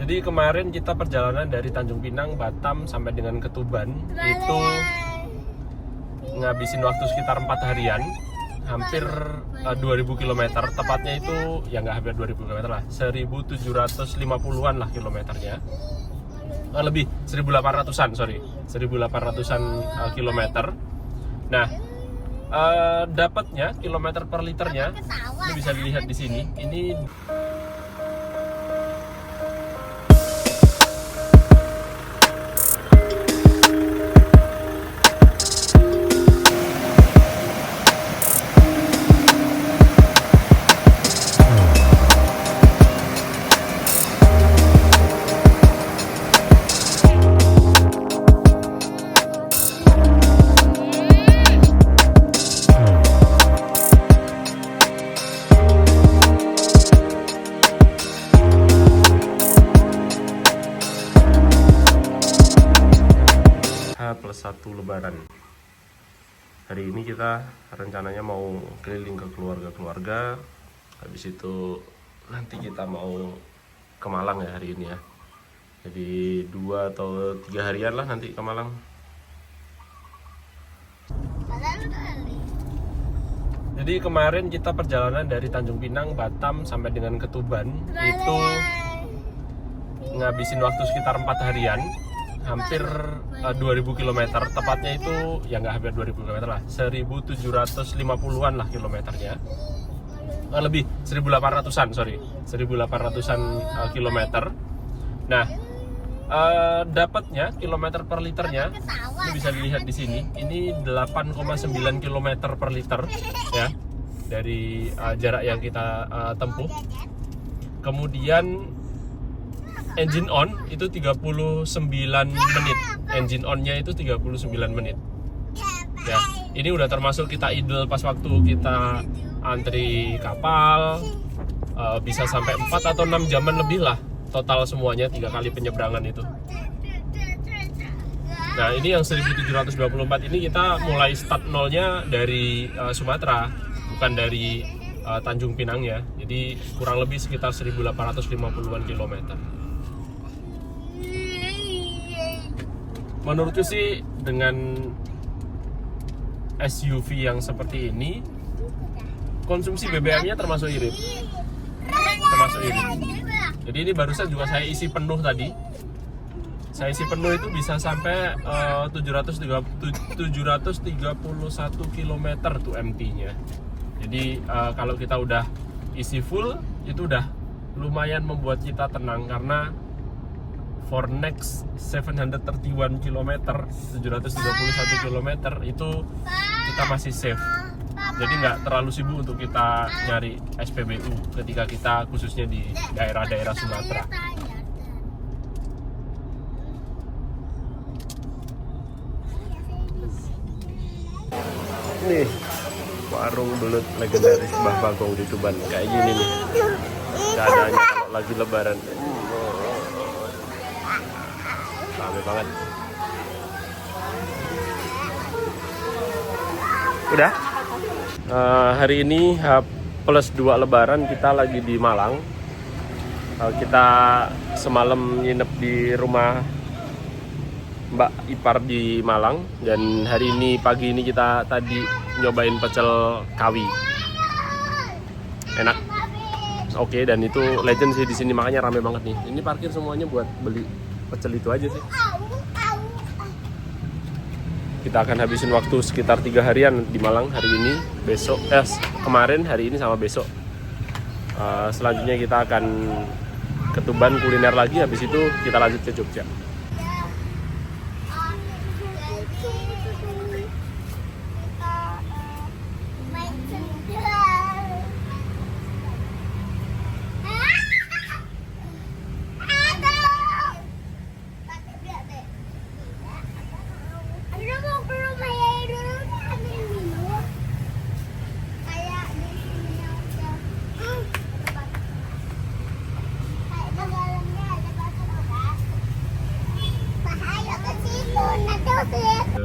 Jadi kemarin kita perjalanan dari Tanjung Pinang, Batam sampai dengan Ketuban itu ngabisin waktu sekitar 4 harian, hampir 2000 km. Tepatnya itu ya nggak hampir 2000 km lah, 1750-an lah kilometernya. Lebih 1800-an, sorry, 1800-an kilometer. Nah, dapatnya kilometer per liternya ini bisa dilihat di sini. Ini H+1 Lebaran. Hari ini kita rencananya mau keliling ke keluarga-keluarga. Habis itu nanti kita mau ke Malang ya hari ini ya. Jadi 2 atau 3 harian lah nanti ke Malang. Jadi kemarin kita perjalanan dari Tanjung Pinang, Batam sampai dengan Ketuban itu ngabisin waktu sekitar 4 harian, hampir 2000 km. Tepatnya itu ya nggak hampir 2000 km lah, 1750-an lah kilometernya. Lebih 1800-an, sorry, 1800-an kilometer. Nah, dapatnya kilometer per liternya ini bisa dilihat di sini. Ini 8,9 km per liter ya dari jarak yang kita tempuh. Kemudian engine on itu 39 menit. Engine on-nya itu 39 menit. Ya, ini udah termasuk kita idle pas waktu kita antri kapal. Bisa sampai 4 atau 6 jaman lebih lah total semuanya, 3 kali penyeberangan itu. Nah, ini yang 1724 ini kita mulai start nolnya dari Sumatera, bukan dari Tanjung Pinang ya. Jadi kurang lebih sekitar 1850-an kilometer. Menurutku sih dengan SUV yang seperti ini, konsumsi BBM-nya termasuk irit. Jadi ini barusan juga saya isi penuh tadi. Saya isi penuh itu bisa sampai 731 km tuh MT-nya. Jadi kalau kita udah isi full, itu udah lumayan membuat kita tenang, karena for next 731 km, 731 km itu kita masih safe. Jadi nggak terlalu sibuk untuk kita nyari SPBU ketika kita khususnya di daerah-daerah Sumatera. Nih, warung belut legendaris Mbah Bagong di Tuban. Kayak gini nih keadaannya kalau lagi lebaran. Rame banget. Udah? Hari ini H+2 Lebaran, kita lagi di Malang. Kita semalam nginep di rumah Mbak Ipar di Malang, dan hari ini pagi ini kita tadi nyobain pecel kawi. Enak. Oke, dan itu legend sih di sini, makanya rame banget nih. Ini parkir semuanya buat beli pecel itu aja sih. Kita akan habisin waktu sekitar 3 harian di Malang hari ini, besok, kemarin, hari ini sama besok. Selanjutnya kita akan ke Tuban kuliner lagi, habis itu kita lanjut ke Jogja.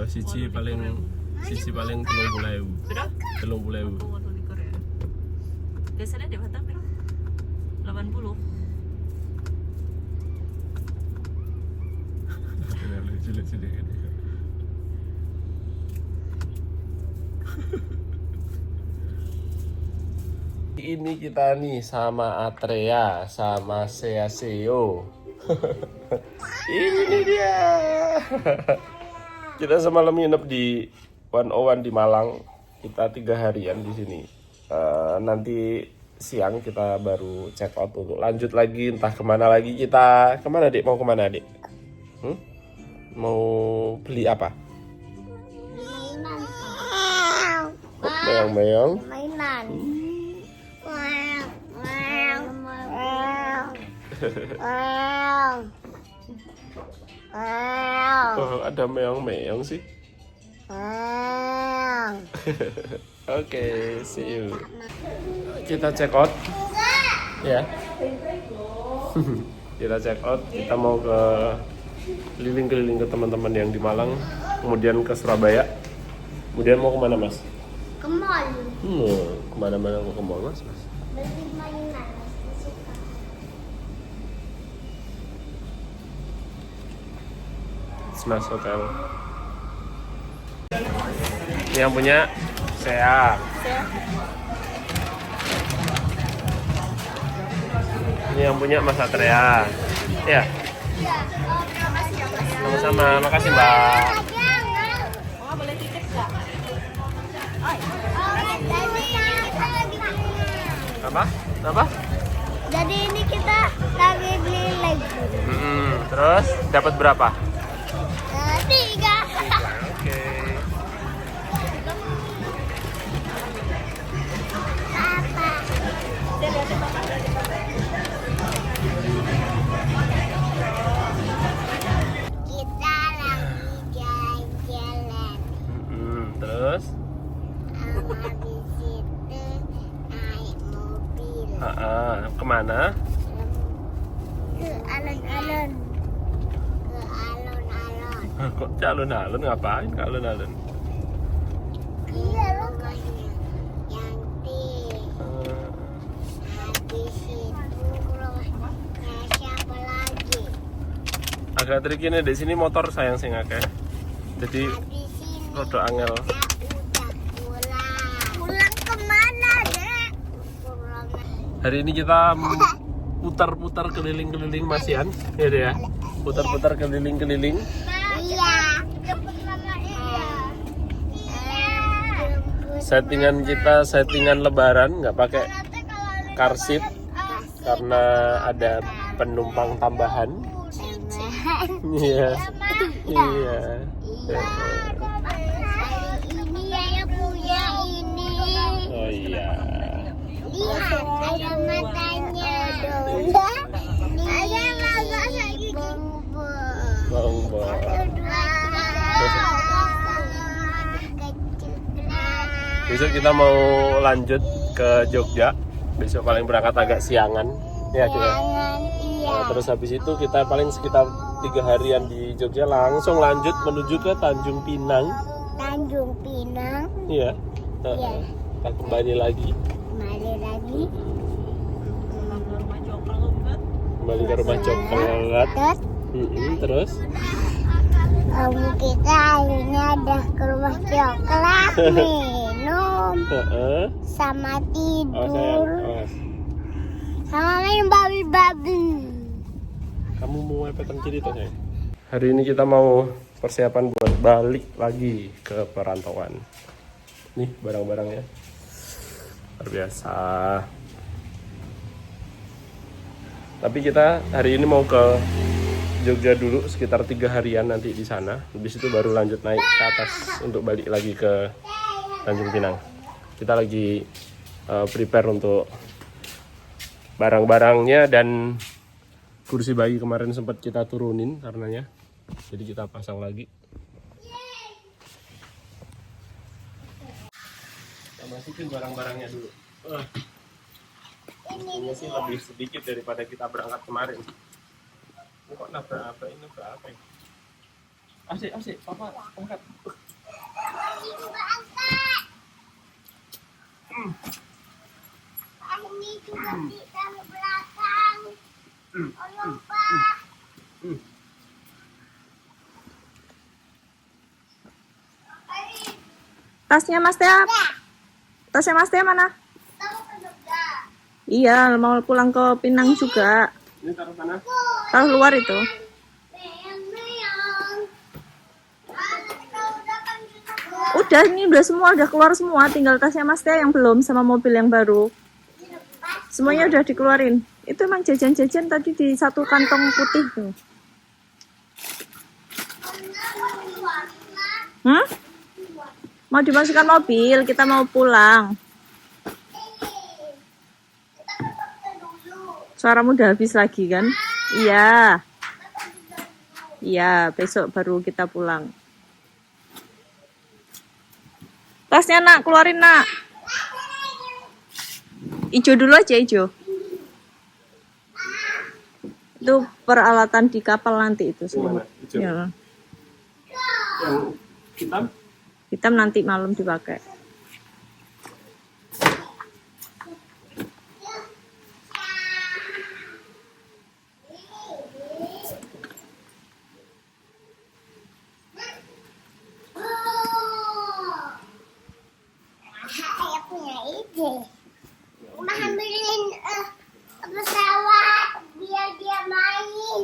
Siji paling 30.000. Berapa? 30.000. Oh, 12 ya. Biasanya di Batam berapa? 80. Cilik-cilik ini. Ini kita nih sama Atrea, sama Seaseo. Ini dia. Kita semalam nginep di 101 di Malang. Kita 3 harian di sini. Nanti siang kita baru check out untuk lanjut lagi, entah kemana lagi kita. Kemana Dek? Mau kemana Dek? Mau beli apa? Meong-meong. Mainan. Oh, ada meong-meong sih. Oke, see you. Kita check out. Ya. Kita check out. Kita mau ke keliling-keliling ke teman-teman yang di Malang, kemudian ke Surabaya. Kemudian mau kemana Mas? Ke mall. Kemana-mana mau ke mall Mas? Beli mainan. Suka. Smash Hotel. Ini yang punya saya. Ini yang punya Mas Atrea. Ya. Sama-sama. Makasih Mbak. Oh, boleh titip nggak? Apa? Apa? Jadi ini kita lagi beli lagi. Terus dapat berapa? 3. Oke. Kita lagi jalan-jalan. Terus? Habis itu naik mobil Kemana? ke alun-alun. Ke alun-alun. Kok ke alun-alun? Ngapain ke alun-alun? Iya rumahnya Yanti. Habis itu rumahnya siapa lagi? Agak trik ini di sini motor sayang sing akeh. Jadi Habis ini rada angel. kita udah pulang. Pulang kemana, Dek? Pulang. Hari ini kita putar-putar keliling-keliling Masian, ya deh ya. Putar-putar keliling-keliling. Iya. Jemput mama iya. Settingan kita settingan lebaran, nggak pakai car seat karena ada penumpang tambahan. Iya. Iya. Ini saya punya ini. Oh iya. Lihat, ada matanya. Ada mata lagi. Bongbong. Besok kita mau lanjut ke Jogja. Besok paling berangkat agak siangan. Ya, Dek, ya. Nah, terus habis itu kita paling sekitar 3 harian di Jogja, langsung lanjut menuju ke Tanjung Pinang. Tanjung Pinang. Iya. Iya. Kita kembali lagi. Kembali lagi. Kembali ke rumah coklat. Terus Terus kita akhirnya ada ke rumah coklat minum sama Oh tidur sayang, awas. sama main babi-babi. Kamu mau epetan cerita sayang? Hari ini kita mau persiapan buat balik lagi ke perantauan. Nih barang-barangnya. Luar biasa. Tapi kita hari ini mau ke Jogja dulu sekitar 3 harian nanti di sana. Habis itu baru lanjut naik ke atas untuk balik lagi ke Tanjung Pinang. Kita lagi prepare untuk barang-barangnya dan kursi bayi kemarin sempat kita turunin karenanya. Jadi kita pasang lagi. Kita masukin barang-barangnya dulu. Ini sih lebih sedikit daripada kita berangkat kemarin. Ini kok nabrak apa ini? Nabrak apa ini? Asik, papa angkat. Ini juga di dalam belakang. Oh lupa. Tasnya Mas Tia. Tasnya Mas Tia mana? Tahu ke juga. Iya, mau pulang ke Pinang juga. Ini taruh mana? Taruh luar itu. Meong. Kau udah kan juga. Udah, ini udah semua, udah keluar semua. Tinggal tasnya Mas Tia yang belum sama mobil yang baru. Semuanya udah dikeluarin. Itu emang jajan-jajan tadi di satu kantong putih tuh. Hmm? Mau dimasukkan mobil, kita mau pulang. Suaramu udah habis lagi kan? Iya. Iya, besok baru kita pulang. Tasnya nak, keluarin nak. Ijo dulu aja, ijo. Itu peralatan di kapal nanti itu semua. Gimana? Ijo? Ya. Yang hitam? Hitam nanti malam dipakai. Saya punya ide. Mama ambilin pesawat biar dia main.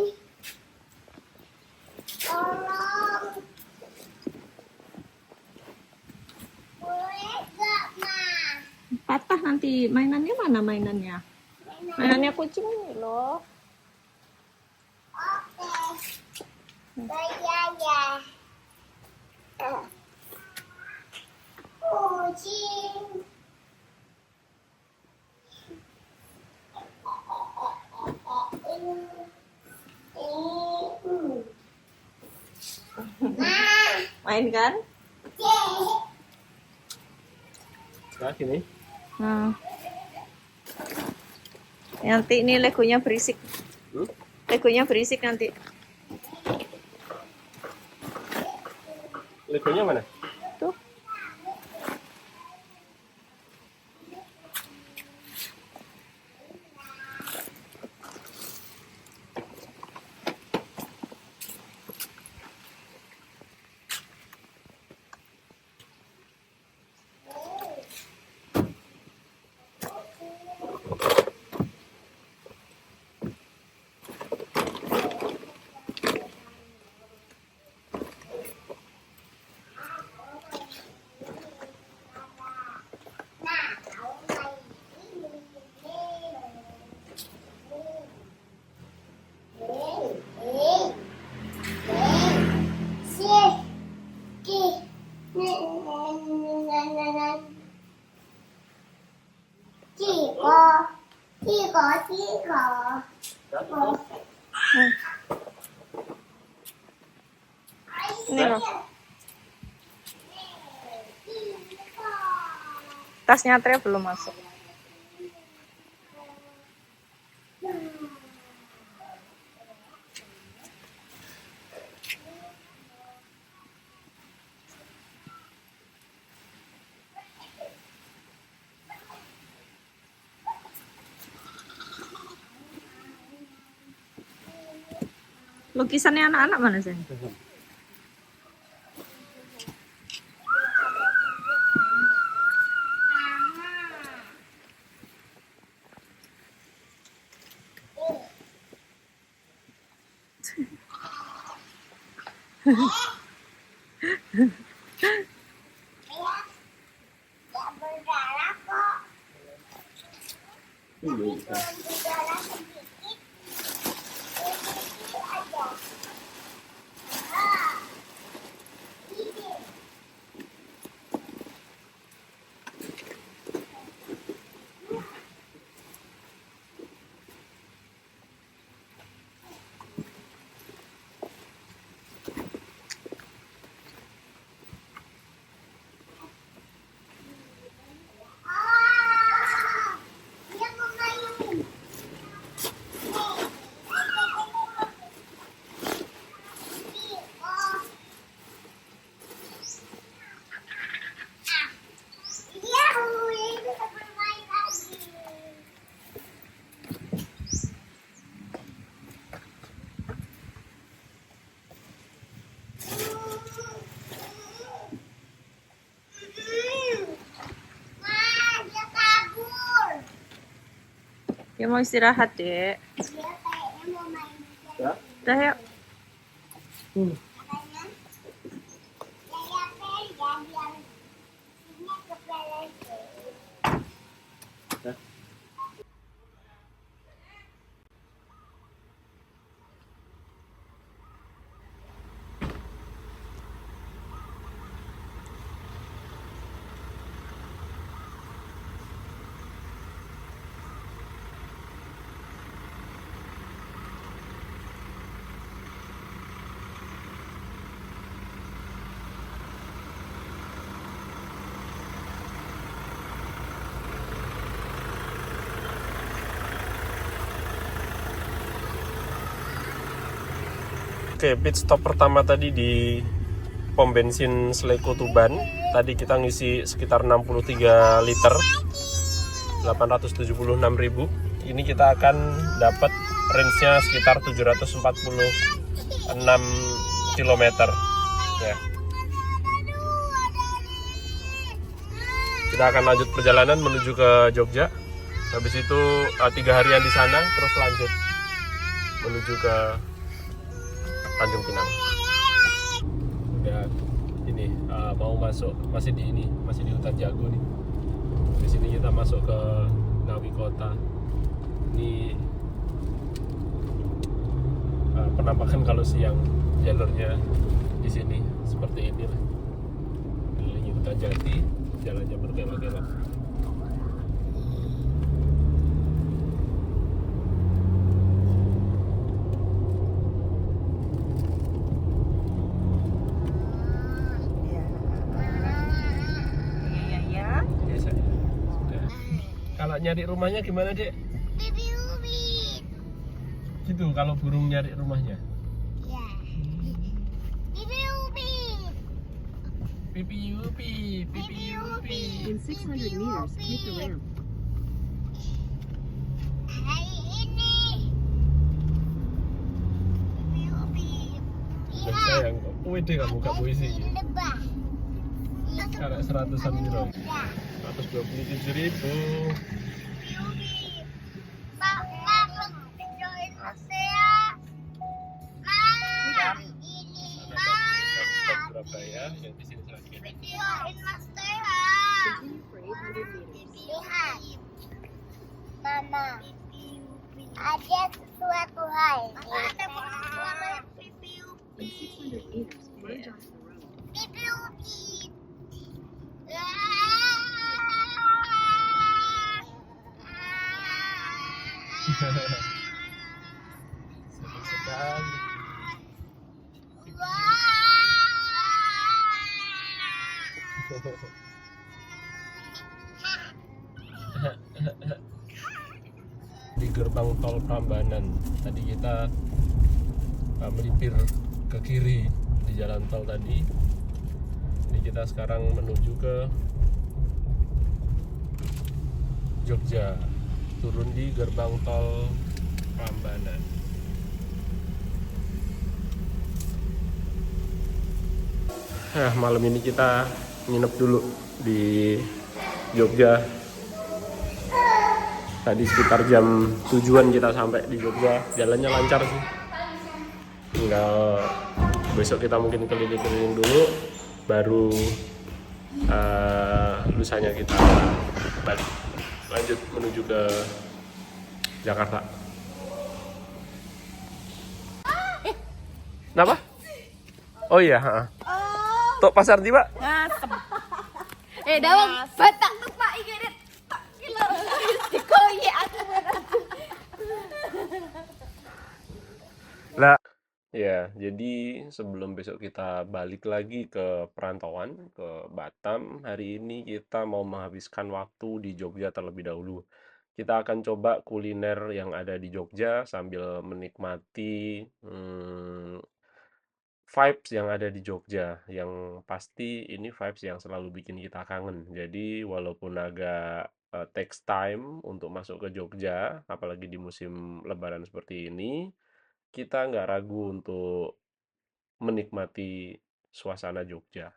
Tolong. Boleh gak, Ma? Patah nanti. Mainannya mana mainannya? Mainannya kucing ini loh. Oke. Saya ya. Kucing. Main kan? Nah, gini. Nah. Nanti ini legonya berisik. Hmm? Legonya berisik nanti. Legonya mana? Tuh. Ini loh. Tasnya Tria belum masuk. Lukisannya anak-anak mana sih? Berdarah kok. Iya, bisa. Berdarah sedikit. Sedikit aja. Ini. Dia mau main. Dia mau istirahat, Dek. Dia kayaknya mau main Ya. Udah yuk. Hmm. katanya. Saya pel ya biar sini ke pel. Ya. Oke, pit stop pertama tadi di pom bensin Sleko Tuban. Tadi kita ngisi sekitar 63 liter, 876.000. Ini kita akan dapat range-nya sekitar 746 km. Ya. Kita akan lanjut perjalanan menuju ke Jogja. Habis itu 3 harian di sana, terus lanjut menuju ke Tanjung Pinang. Udah ini mau masuk, masih di hutan jago nih. Di sini kita masuk ke Ngawi Kota. Ini penampakan kalau siang jalurnya di sini seperti ini lah. Keliling hutan jati, jalannya berkelok-kelok. Ya, saya. Sudah. Kalau nyari rumahnya gimana, Dek? Bibi Ubi. Gitu kalau burung nyari rumahnya. Ya. Bibi Ubi. Pipi yupi, pipi yupi. In 600 meters, take the ramp. Hari ini. Bibi Ubi. Dan sayang kok. Wede kamu gak puisi ya. Lebah. Karena 100-an euro. Ya. 127.000. Mama, join saya. Ma, ini Ada Ma. Surabaya yang di sini lagi. Videoin Mas Teha. Continue for 800 meters. Lihat. Mama. Ada sesuatu hal. Ada suara pipi In 600 meters, merge onto the road. pipi upi. Seru sekali. Di gerbang tol Prambanan tadi kita melipir ke kiri di jalan tol tadi. Ini kita sekarang menuju ke Jogja, turun di gerbang tol Prambanan. Malam ini kita nginep dulu di Jogja. Tadi sekitar jam 7-an kita sampai di Jogja. Jalannya lancar sih. Tinggal besok kita mungkin keliling-keliling dulu, baru lusanya kita balik. Lanjut menuju ke Jakarta. Kenapa? Oh iya, Tok pasar tiba. Dawang batak tuh Pak Igerit. Gila. Dikoye aku. Lah, ya, jadi sebelum besok kita balik lagi ke perantauan ke Batam, hari ini kita mau menghabiskan waktu di Jogja terlebih dahulu. Kita akan coba kuliner yang ada di Jogja sambil menikmati vibes yang ada di Jogja. Yang pasti ini vibes yang selalu bikin kita kangen. Jadi walaupun agak takes time untuk masuk ke Jogja, apalagi di musim Lebaran seperti ini, kita nggak ragu untuk menikmati suasana Jogja.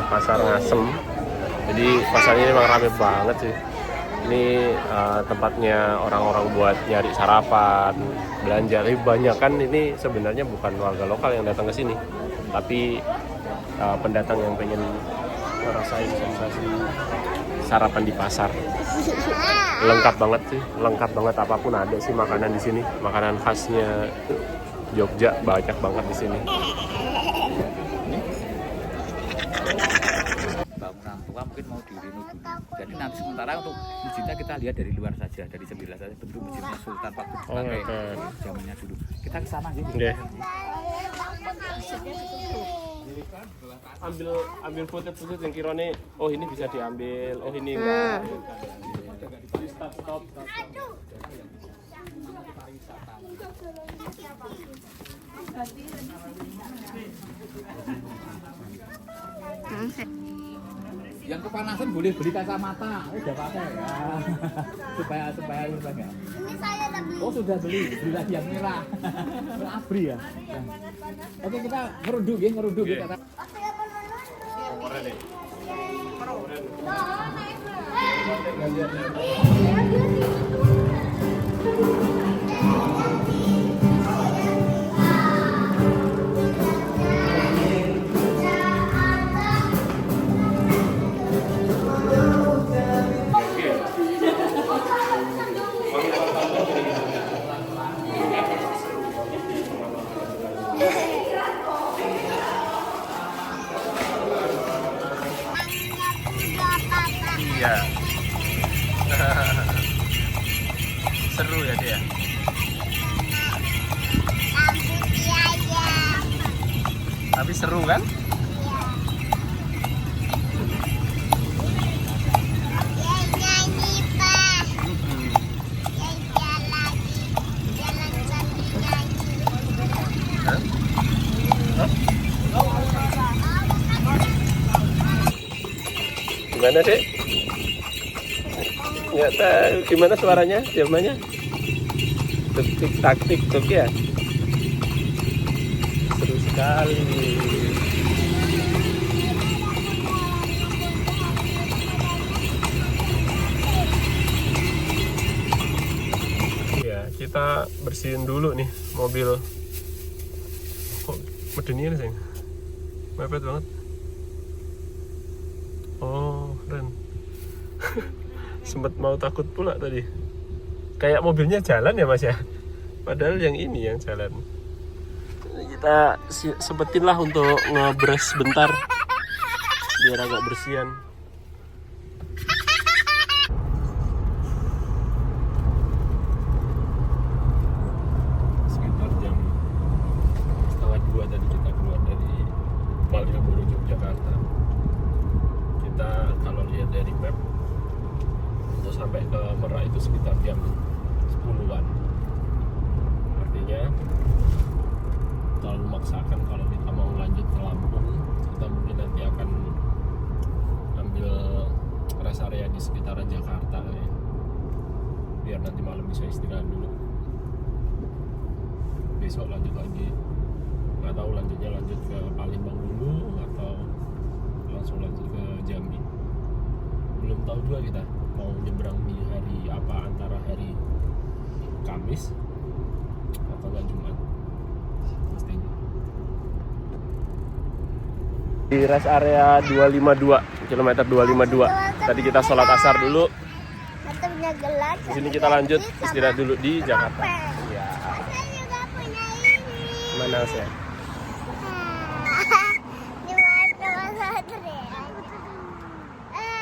pasar Ngasem. Jadi pasarnya ini memang rame banget sih. Ini tempatnya orang-orang buat nyari sarapan, belanja. Tapi banyak kan ini sebenarnya bukan warga lokal yang datang ke sini, tapi pendatang yang pengen ngerasain sensasi sarapan di pasar. Lengkap banget sih, lengkap banget, apapun ada sih makanan di sini. Makanan khasnya Jogja banyak banget di sini. Bangunan tua mungkin mau direno dulu. Jadi nanti sementara untuk masjidnya kita lihat dari luar saja, dari sebelah saja bentuk masjidnya Sultan waktu dipakai zamannya dulu. Kita ke sana aja. Oke. Ambil foto-foto yang kirone, oh ini bisa diambil, oh ini enggak. Stop. Yang kepanasan boleh beli kacamata, udah pakai ya. supaya ini bang ya. Ini saya udah beli. Oh sudah beli lagi yang merah. Abri ya. Oke kita ngeruduk Oke. kita. Iya. Seru ya dia. Tapi seru kan? Gimana dek? Nggak tahu gimana suaranya, jamannya? Tik tuk ya. Seru sekali. Ya kita bersihin dulu nih mobil. Kok medeni sih? Mepet banget. Oh, keren. Sempet mau takut pula tadi. Kayak mobilnya jalan ya mas ya. Padahal yang ini yang jalan. Kita sempetin lah untuk ngebres bentar. Biar agak bersihan. Sekitar jam 1:30 tadi kita keluar dari Malioboro, Yogyakarta. Kita kalau lihat dari map untuk sampai ke Merak itu sekitar jam 10-an. Artinya terlalu memaksakan kalau kita mau lanjut ke Lampung, kita mungkin nanti akan ambil rest area di sekitaran Jakarta ya. Biar nanti malam bisa istirahat dulu. Besok lanjut lagi. Nggak tahu lanjutnya lanjut ke Palembang dulu atau langsung lanjut ke Jambi. Belum tahu juga kita mau nyebrang di hari apa, antara hari Kamis atau nggak Jumat pastinya. Di rest area 252, kilometer 252. Tadi kita sholat asar dulu. Punya gelas. Di sini kita lanjut istirahat dulu di Jakarta. Iya. Saya juga punya ini. Mana sih?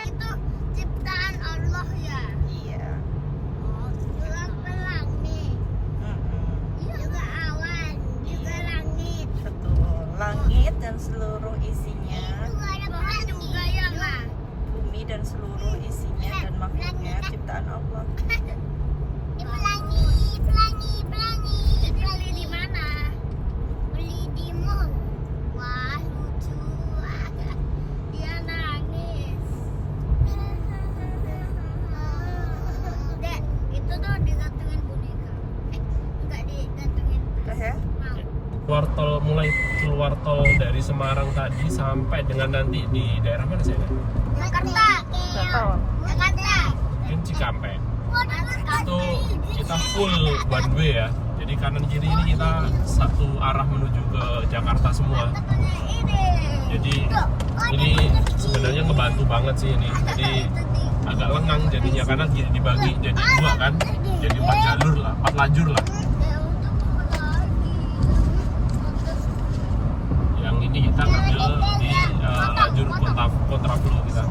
Itu ciptaan Allah ya. Iya. Oh, pelang-pelang nih. Juga awan, juga langit. Betul, langit dan seluruh isinya, Itu ada pelang juga ya, Ma. bumi dan seluruh isinya dan makhluknya ciptaan Allah. Pelangi. Beli di mana? Beli di mall. Wah, lucu. Dia nangis. Dek, itu tuh digantungin boneka. Enggak digantungin. Udah ya? Mau. mulai keluar tol dari Semarang tadi sampai dengan nanti di daerah mana sih? Nggak tahu. Mungkin Cikampek. Itu kita full one way ya. Jadi kanan kiri ini kita satu arah menuju ke Jakarta semua. Jadi ini sebenarnya ngebantu banget sih ini. Jadi agak lengang jadinya karena dibagi jadi 2 kan. Jadi 4 jalur lah, 4 lajur lah. Yang ini kita ngambil di lajur kontraflow kita.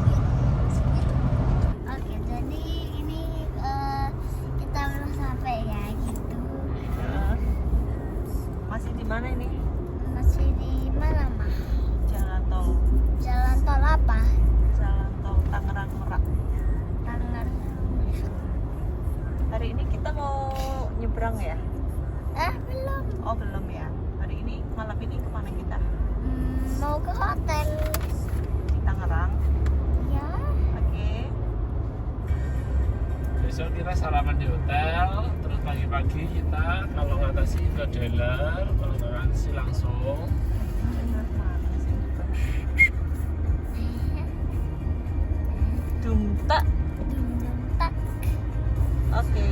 Oke, jadi ini kita belum sampai ya gitu. Masih di mana ini? Masih di mana mah? Jalan tol. Jalan tol apa? Jalan tol Tangerang Merak. Tangerang. Hari ini kita mau nyebrang ya? Belum. Oh belum ya. Hari ini malam ini kemana kita? Mau ke hotel. Di Tangerang. Ya. Oke. Besok kita sarapan di hotel, terus pagi-pagi kita kalau ngatasi ke dealer, kalau nggak ngatasi langsung. Dumta. Tak. Oke.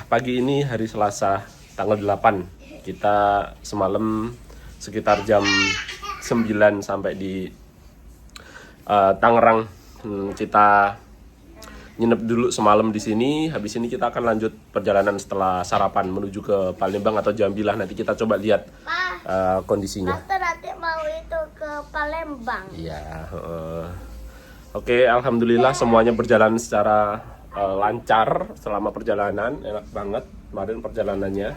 Pagi ini hari Selasa, tanggal 8. Kita semalam sekitar jam 9 sampai di Tangerang. Kita nginep dulu semalam di sini. Habis ini kita akan lanjut perjalanan setelah sarapan menuju ke Palembang atau Jambilah. Nanti kita coba lihat kondisinya. Tante nanti mau itu ke Palembang. Iya. Oke, alhamdulillah semuanya berjalan secara lancar selama perjalanan. Enak banget kemarin perjalanannya.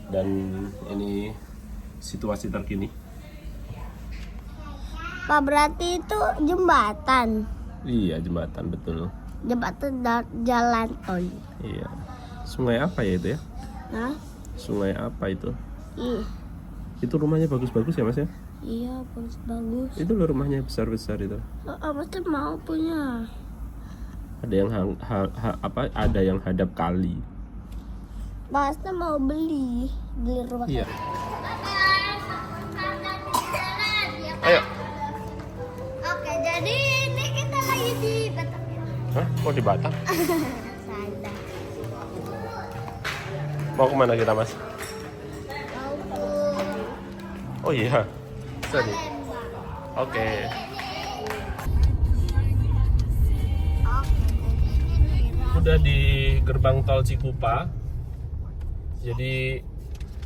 Dan ini situasi terkini. Pak, berarti itu jembatan. Iya, jembatan betul. Jembatan jalan tol. Iya. Sungai apa ya itu ya? Hah? Sungai apa itu? Ih. Itu rumahnya bagus-bagus ya, Mas ya? Iya, bagus. Itu loh rumahnya besar-besar itu. Pasti mau punya. Ada yang ada yang hadap kali. Pasti mau beli rumah. Iya. Ayo. Oke, jadi ini kita lagi di Batam. Hah? Kok di Batam? Sadar. Mau kemana kita, Mas? Mau ke Oh iya. Sorry. Palembang. Oke. Udah di gerbang tol Cikupa. Jadi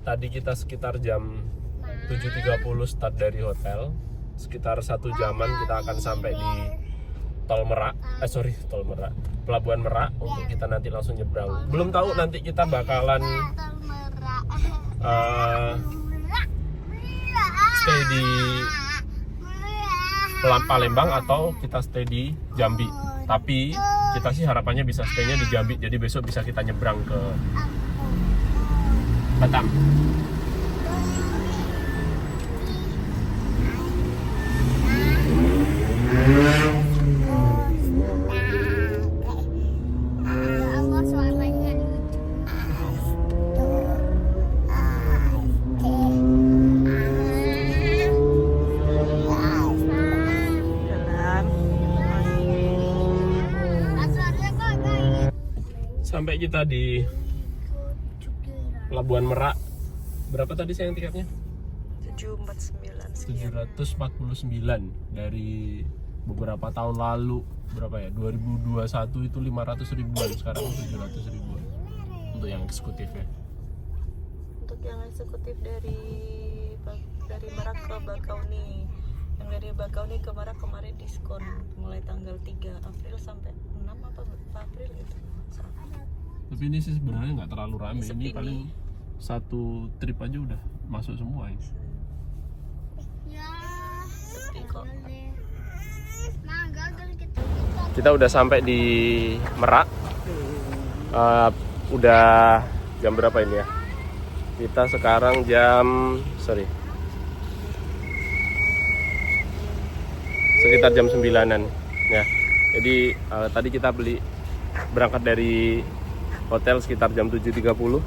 tadi kita sekitar jam 7.30 start dari hotel. Sekitar 1 jaman kita akan sampai di Tol Merak. Tol Merak. Pelabuhan Merak untuk kita nanti langsung nyebrang. Belum tahu nanti kita bakalan stay di Palembang atau kita stay di Jambi. Tapi kita sih harapannya bisa stay-nya di Jambi. Jadi besok bisa kita nyebrang ke Batam. Sampai kita di Pelabuhan Merak. Berapa tadi sayang tiketnya? 749 dari beberapa tahun lalu. Berapa ya? 2021 itu 500 ribuan, sekarang 700 ribuan untuk yang eksekutif ya. Untuk yang eksekutif dari Merak ke Bakauni. Yang dari Bakauni ke Merak kemarin diskon mulai tanggal 3 April sampai 6 apa April gitu. Tapi ini sih sebenarnya nggak terlalu rame. Sepi Ini paling satu trip aja udah masuk semua ini. Sepi kok. Kita udah sampai di Merak. Udah jam berapa ini ya? Kita sekarang sekitar jam 9-an ya. Jadi tadi kita berangkat dari hotel sekitar jam 7.30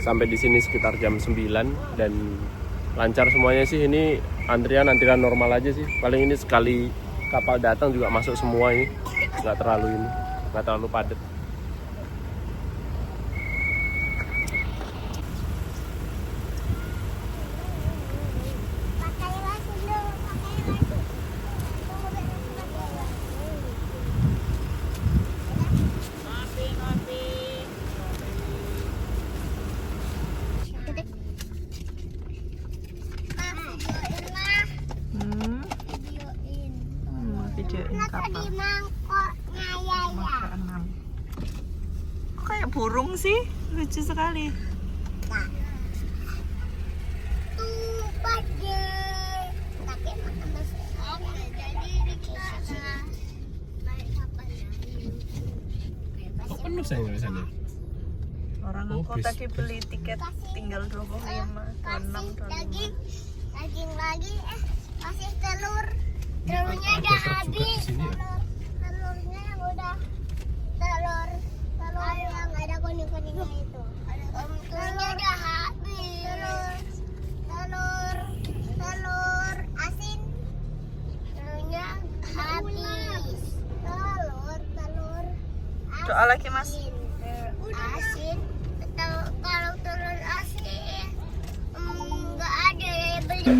sampai di sini sekitar jam 9 dan lancar semuanya sih. Ini antrian normal aja sih. Paling ini sekali kapal datang juga masuk semua ini. Nggak terlalu padat. Videoin kapal Maka 6. Kok kayak burung sih? Lucu sekali. Oh, penuh sayang di sana. Orang Oh, aku bis. tadi beli tiket tinggal 25, 26, 25. Daging lagi, kasih telur. Telurnya Ada udah truk juga habis. di sini ya? Telurnya udah telur yang ada kuning-kuningnya itu. Telurnya udah habis. Telur asin. Telurnya habis. Telur Doa lagi Mas. asin. Kalau telur asin nggak ada ya beli.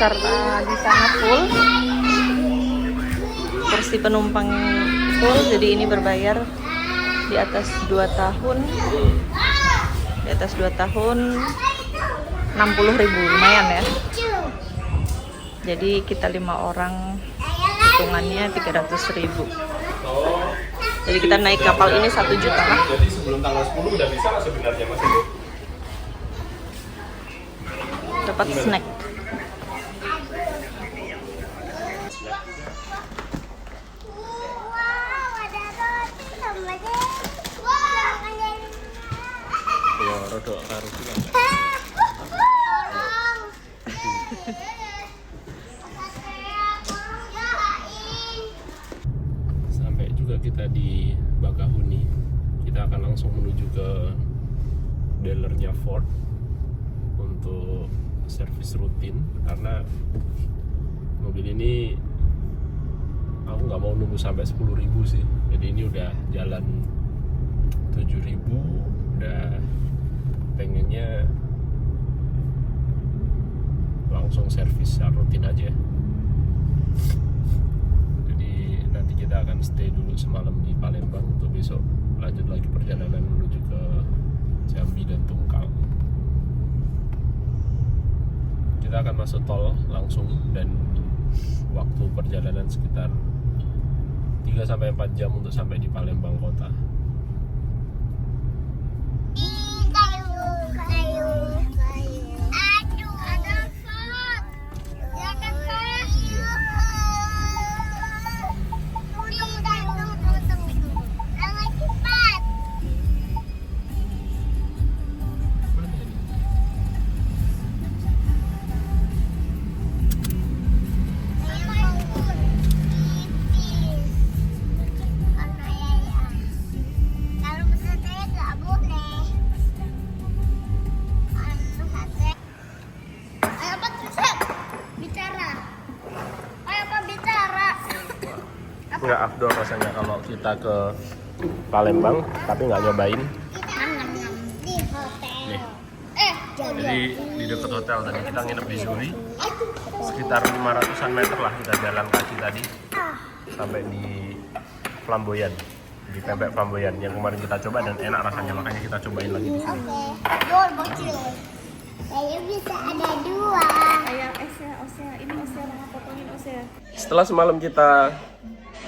Karena di sana full, kursi penumpang full, jadi ini berbayar di atas 2 tahun. Di atas 2 tahun 60.000, lumayan ya. Jadi kita 5 orang hitungannya 300.000. Jadi kita naik kapal ini 1 juta lah. Jadi sebelum tanggal 10 udah bisa lah sebenarnya Mas. Dapat snack. Wow, ada roti sama deh. Wow, ada Ya, rodok karo juga. Sampai juga kita di Bakahuni. Kita akan langsung menuju ke dealernya Ford untuk servis rutin karena mobil ini aku nggak mau nunggu sampai 10.000 sih. Jadi ini udah jalan 7.000, udah pengennya langsung servis rutin aja. Jadi nanti kita akan stay dulu semalam di Palembang untuk besok lanjut lagi perjalanan menuju ke Jambi dan Tungkal. Kita akan masuk tol langsung dan waktu perjalanan sekitar 3-4 jam untuk sampai di Palembang kota. Aduh, ada pot. Ya kan, Kak? Tunggu. Jangan cepat. Saya mau pipis. Karena ya. Kalau pesan saya nggak boleh. Ayo Pak, bicara. Ayo Pak, bicara. Nggak afdol rasanya kalau kita ke Palembang tapi nggak nyobain. Di hotel. Nih. Jadi di dekat hotel tadi kita nginep di Zuri. Sekitar 500-an meter lah kita jalan kaki tadi sampai di Flamboyan, di Pempek Flamboyan yang kemarin kita coba dan enak rasanya, makanya kita cobain lagi di sini. Dua bocil. Saya bisa ada 2. Ayam Osea, ini Osea, mama potongin Osea. Setelah semalam kita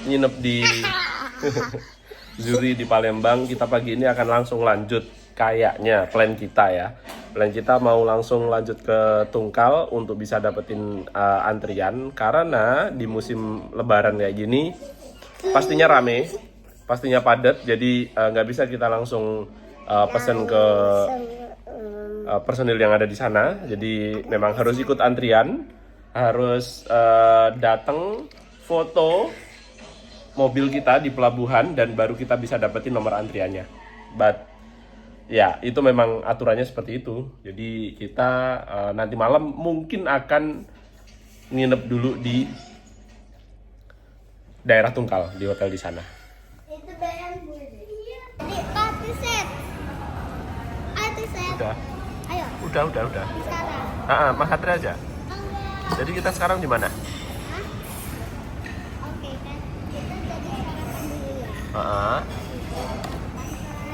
nginep di Zuri di Palembang, kita pagi ini akan langsung lanjut, kayaknya plan kita ya. Plan kita mau langsung lanjut ke Tungkal untuk bisa dapetin antrian, karena di musim lebaran kayak gini pastinya rame, pastinya padat, jadi nggak bisa kita langsung pesen ke personil yang ada di sana. Jadi memang harus ikut antrian, harus datang foto mobil kita di pelabuhan dan baru kita bisa dapetin nomor antriannya. But Ya, itu memang aturannya seperti itu. Jadi kita nanti malam mungkin akan nginep dulu di daerah Tungkal, di hotel di sana. Itu bambu. Jadi party set. Party set. Udah, Ayo, udah. sekarang. Mas Satria aja. Enggak. Jadi kita sekarang di mana? Hah? Oke kan, kita jadi sarapan dulu ya.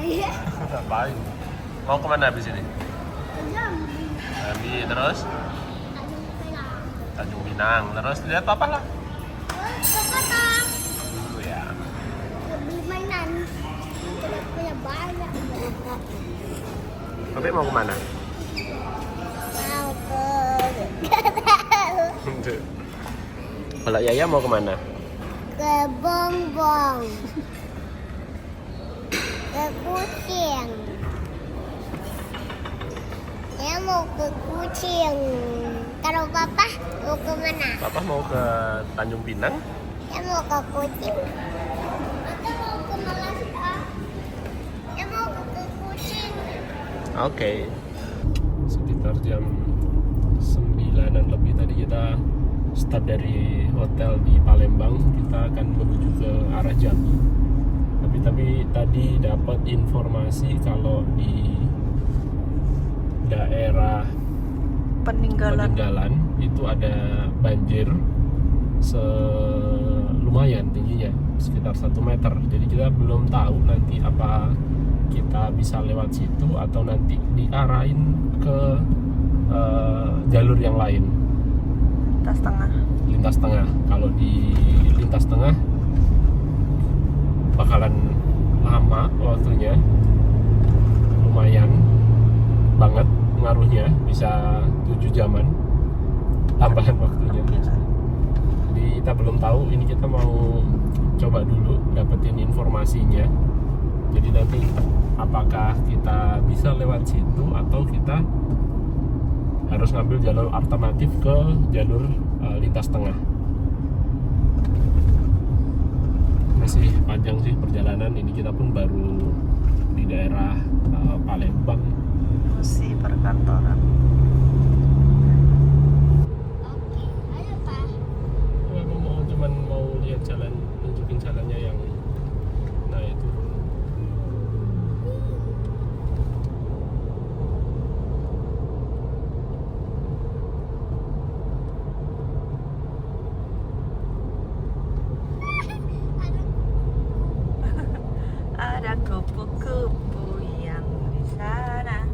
Iya. Ngapain? Mau kemana habis ini? Jam. Jambi, terus Tanjung Pinang, terus lihat apa lah? Sekarang Dulu ya. beli mainan. Kita punya banyak. Tapi mau kemana? Mau ke Kalau Yaya mau kemana? ke bongbong. Ke kucing. Saya mau ke kucing. Kalau papa mau ke mana? Papa mau ke Tanjung Pinang. Saya mau ke kucing. Kita mau ke Malaysia. Saya mau ke kucing. Oke. Sekitar jam 9-an lebih tadi kita start dari hotel di Palembang. Kita akan menuju ke arah Jambi. Tapi tadi dapat informasi kalau di daerah Peninggalan. itu ada banjir lumayan tingginya, sekitar 1 meter. Jadi kita belum tahu nanti apa kita bisa lewat situ atau nanti diarahin ke jalur yang lain, lintas tengah. Kalau di lintas tengah bakalan lama waktunya, lumayan banget ngaruhnya, bisa 7 jaman tambahan waktunya. Jadi kita belum tahu, ini kita mau coba dulu dapetin informasinya. Jadi nanti apakah kita bisa lewat situ atau kita harus ngambil jalur alternatif ke jalur lintas tengah. Masih panjang sih perjalanan ini, kita pun baru di daerah Palembang. Masih perkantoran. Oke, ayo Pak. Cuman mau lihat jalan, nunjukin jalannya yang nah itu. Ada kupu-kupu yang di sana.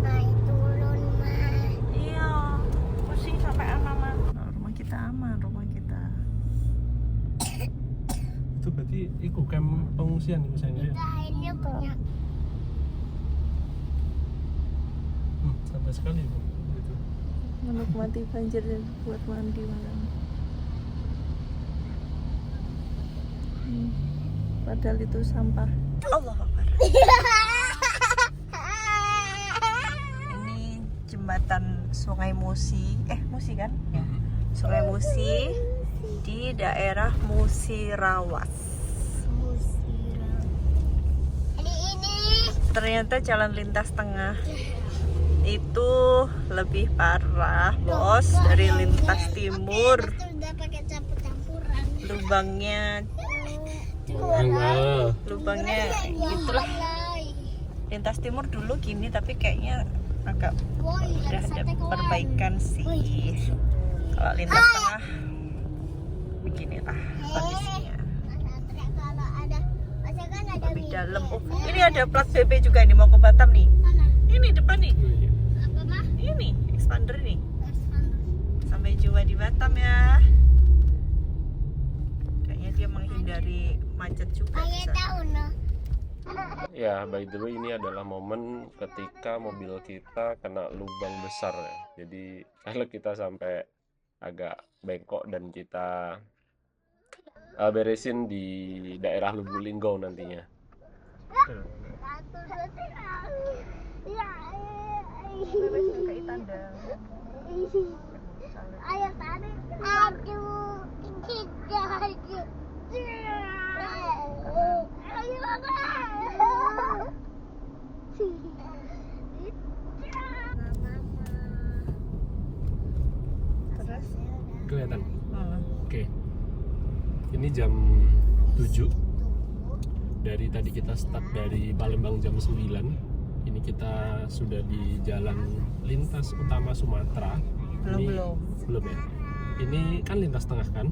Naik turun mah. Iya, pusing sampai mama. Rumah kita aman, rumah kita. Itu berarti ikut camp pengungsian di sana ya? Kita akhirnya punya. Santai sekali bu. Gitu. Menikmati banjir dan buat mandi malam. Padahal itu sampah. Allah Akbar. Ini jembatan Sungai Musi. Musi kan? Ya. Sungai Musi di daerah Musirawas. Hari ini Ternyata jalan lintas tengah itu lebih parah, bos, dari lintas timur. udah pakai campur-campuran. Lubangnya gitulah. Lintas timur dulu gini, tapi kayaknya agak udah ada perbaikan sih. Kalau lintas tengah beginilah kondisinya. Kalau ada, kan ada Lebih dalam. Oh, ini ada plat BB juga nih, mau ke Batam nih. Ini depan nih. apa mah? Ini expander nih. Sampai jumpa di Batam ya. Kayaknya dia menghindari macet juga di Kayak sana. tahu no. Ya, by the way ini adalah momen ketika mobil kita kena lubang besar ya. Jadi kalau kita sampai agak bengkok dan kita beresin di daerah Lubuk Linggau nantinya. Satu, dua, tiga. Ya, ayo tarik. Aduh, tidak. Ayo, Bapak. ini jam 7. Dari tadi kita start dari Palembang jam 9. Ini kita sudah di jalan lintas utama Sumatera. Belum ya. Ini kan lintas tengah kan?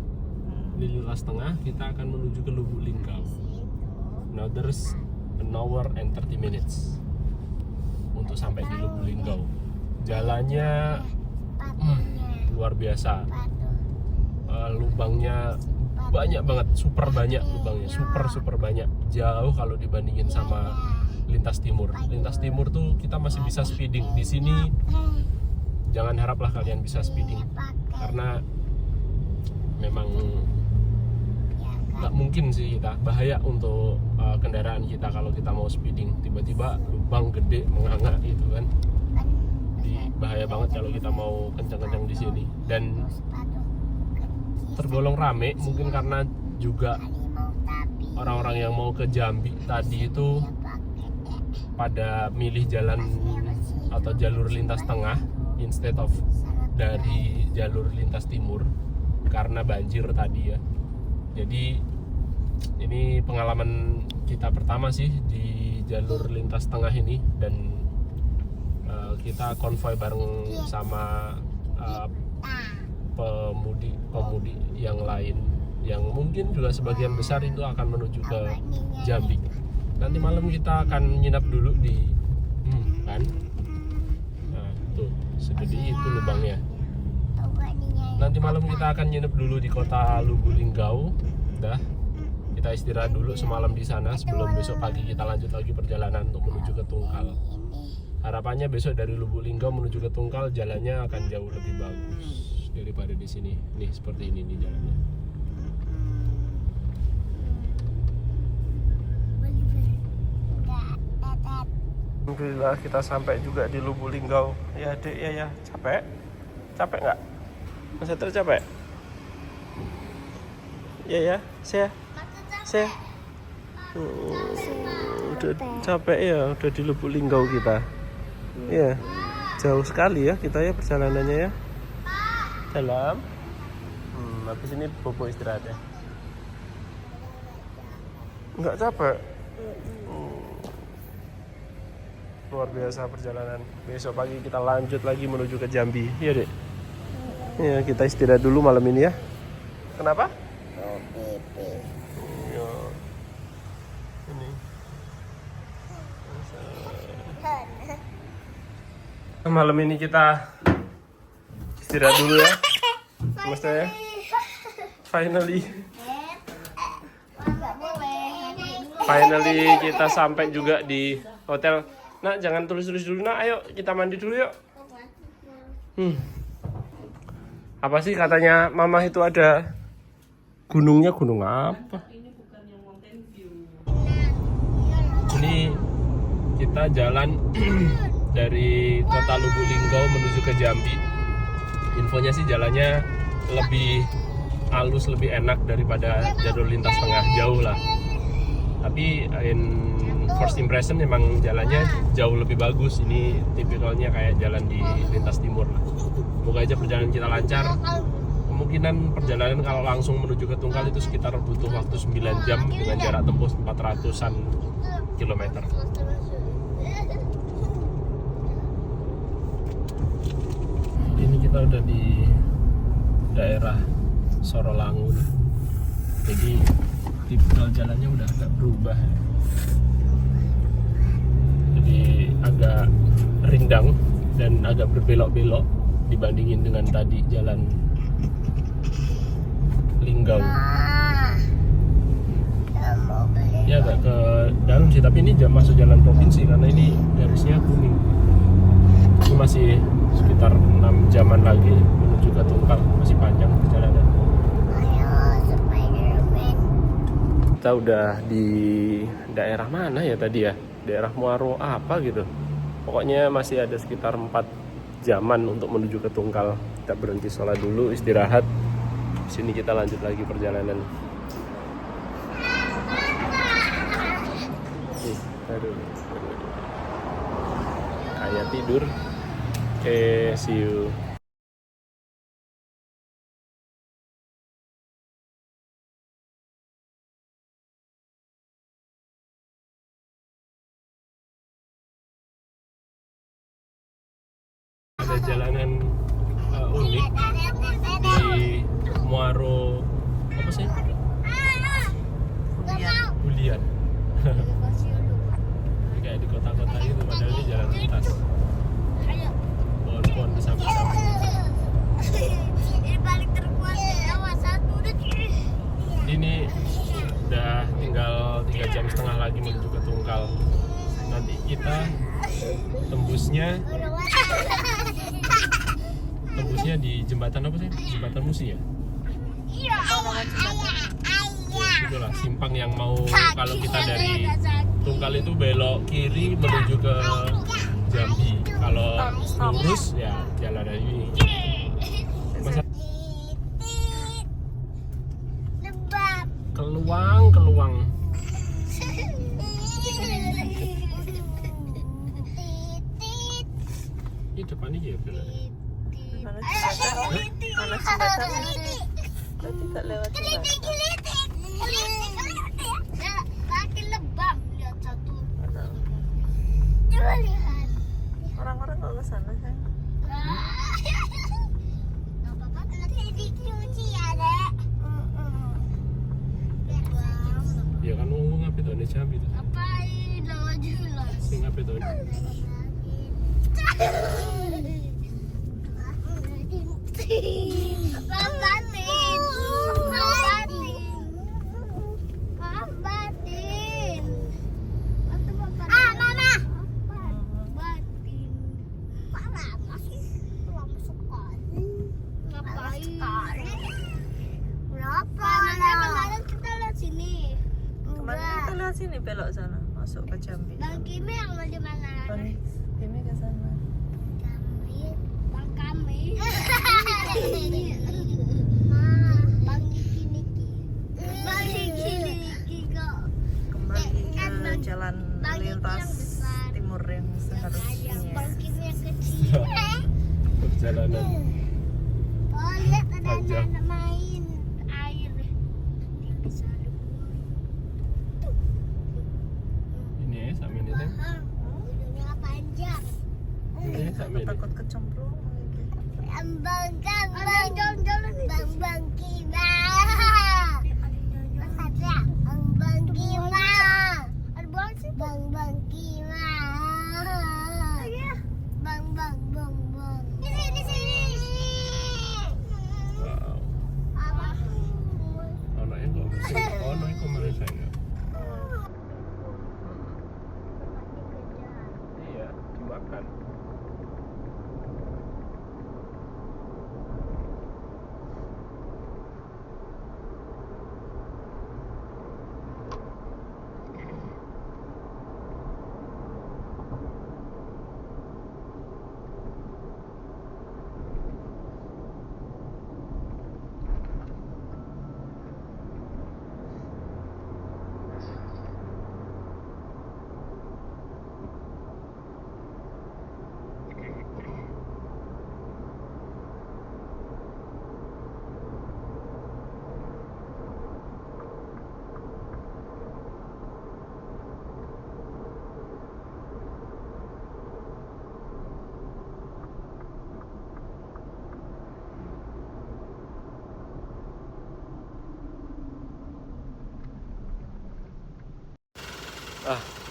Di lintas tengah kita akan menuju ke Lubuk Linggau. Now there's an hour and 30 minutes untuk sampai di Lubuk Linggau. Jalannya luar biasa. Lubangnya banyak banget, super banyak lubangnya, super banyak. Jauh kalau dibandingin sama lintas timur. Lintas timur tuh kita masih bisa speeding. Di sini jangan haraplah kalian bisa speeding karena memang nggak mungkin sih kita, bahaya untuk kendaraan kita kalau kita mau speeding. Tiba-tiba lubang gede menganga gitu kan. Bahaya banget kalau kita mau kencang-kencang di sini. Dan tergolong rame mungkin karena juga orang-orang yang mau ke Jambi tadi itu pada milih jalan atau jalur lintas tengah instead of dari jalur lintas timur karena banjir tadi ya. Jadi ini pengalaman kita pertama sih di jalur lintas tengah ini, dan kita konvoy bareng sama pemudi yang lain yang mungkin juga sebagian besar itu akan menuju ke Jambi. Nanti malam kita akan nginap dulu di kan. Nah, tuh segede itu lubangnya. Nanti malam kita akan nginep dulu di kota Lubuk Linggau. Dah, kita istirahat dulu semalam di sana sebelum besok pagi kita lanjut lagi perjalanan untuk menuju ke Tungkal. Harapannya besok dari Lubuk Linggau menuju ke Tungkal jalannya akan jauh lebih bagus daripada di sini. Nih seperti ini nih jalannya. Alhamdulillah kita sampai juga di Lubuk Linggau. Ya Dek, ya capek? Capek nggak? Masih tercapek? Ya saya udah capek ya, udah di Lubuk Linggau kita. Ya, jauh sekali ya kita ya perjalanannya ya. Dalam. Habis ini bobo istirahat ya. Nggak capek? Luar biasa perjalanan. Besok pagi kita lanjut lagi menuju ke Jambi. Iya Dek. Ya, kita istirahat dulu malam ini ya. Kenapa? Ya. Ini. Malam ini kita istirahat dulu ya. Mas ya. Finally kita sampai juga di hotel. Nak, jangan tulis-tulis dulu nak. Ayo kita mandi dulu yuk. Apa sih katanya mama itu ada gunungnya, gunung apa? Ini kita jalan dari kota Lubuk Linggau menuju ke Jambi. Infonya sih jalannya lebih halus, lebih enak daripada jalur lintas tengah, jauh lah. Tapi in first impression memang jalannya jauh lebih bagus. Ini tipikalnya kayak jalan di lintas timur lah. Semoga aja perjalanan kita lancar. Kemungkinan perjalanan kalau langsung menuju ke Tungkal itu sekitar butuh waktu 9 jam dengan jarak tempuh 400-an kilometer. Ini kita udah di daerah Sorolangun. Jadi tipikal jalannya udah agak berubah. Jadi agak rindang dan agak berbelok-belok dibandingin dengan tadi jalan Linggau. Ya agak ke dalam sih, tapi ini masuk jalan provinsi karena ini garisnya kuning. Ini masih sekitar 6 jaman lagi menuju ke Tungkal, masih panjang perjalanan. Kita udah di daerah mana ya tadi ya? Daerah Muaro apa gitu. Pokoknya masih ada sekitar 4 jaman untuk menuju ke Tungkal. Kita berhenti sholat dulu, istirahat. Di sini kita lanjut lagi perjalanan. Aduh. Kayak tidur. See you. perjalanan unik di Muaro apa sih? Bulian. Kayak di kota-kota itu padahal ini jalan lintas. Pohon-pohon di samping-samping. Ini paling terkuat Jawa satu udah. Ini udah tinggal 3,5 jam lagi menuju ke Tungkal. Nanti kita tembusnya di jembatan apa sih? Jembatan Musi ya? Itulah simpang yang mau kalau kita dari Tungkal itu belok kiri menuju ke Jambi. Kalau lurus ya jalan dari ini. Masa keluang. Ini depan ini ya bener. Mana jembatan? Mana jembatan? Berarti gak lewat jembatan. Kaki lebam lihat satu. Mana? Coba lihat. Orang-orang kok ke sana sayang? Gak apa-apa nanti dikunci ya dek. Ya kan ngomong apa itu ini Jambi itu. Ngapain lo jelas? Sing apa itu? Kemarin kita lihat sini belok sana, masuk ke Jambi. Bang Kimi yang mau di mana? Bang Kimi ke sana. Bang kami. Bang Niki. Bang Niki kok. Kembali ke jalan Bang Niki yang lintas besar. timur yang seharusnya. Bang Kimi yang kecil. Perjalanan Oh lihat ada Panjang. anak main air. Di besar. ini ya sama ini teh. Hidungnya panjang. Ini sama ini. Takut kecemplung lagi. Bang Bang Kima. Bang Kima. Bang Kima. Bang. Di sini. Wow. Anaknya kok anaknya kok malah sayang. Iya, dimakan.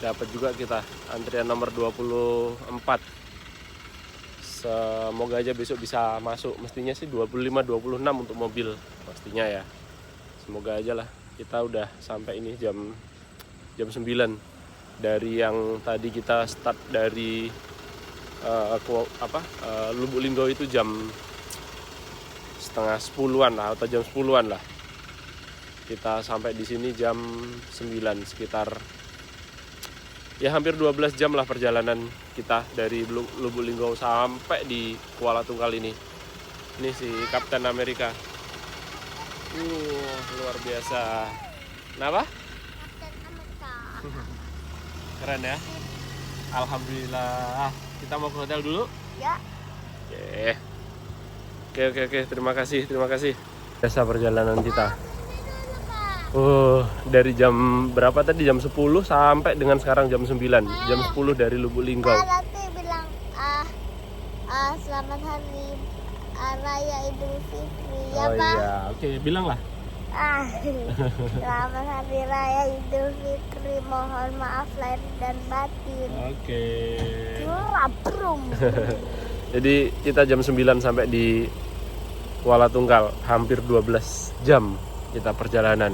Dapat juga kita antrian nomor 24. Semoga aja besok bisa masuk. Mestinya sih 25-26 untuk mobil pastinya ya. Semoga aja lah. Kita udah sampai ini jam 9 dari yang tadi kita start dari Lubuk Linggau itu jam setengah 10-an lah atau jam 10-an lah. Kita sampai di sini jam 9 sekitar ya hampir 12 jam lah perjalanan kita dari Lubuk Linggau sampai di Kuala Tungkal ini. Ini si Kapten Amerika. Luar biasa. Kenapa? Keren ya. Alhamdulillah. Kita mau ke hotel dulu? Ya. Oke. Terima kasih. Biasa perjalanan kita. Dari jam berapa tadi? Jam 10 sampai dengan sekarang jam 9. Jam 10 dari Lubuk Linggau. Nanti bilang selamat hari raya Idul Fitri ya Oh Pak. iya, oke, bilang lah. Selamat hari raya Idul Fitri, mohon maaf lahir dan batin. Oke. Laprum. Jadi kita jam 9 sampai di Kuala Tunggal, hampir 12 jam kita perjalanan.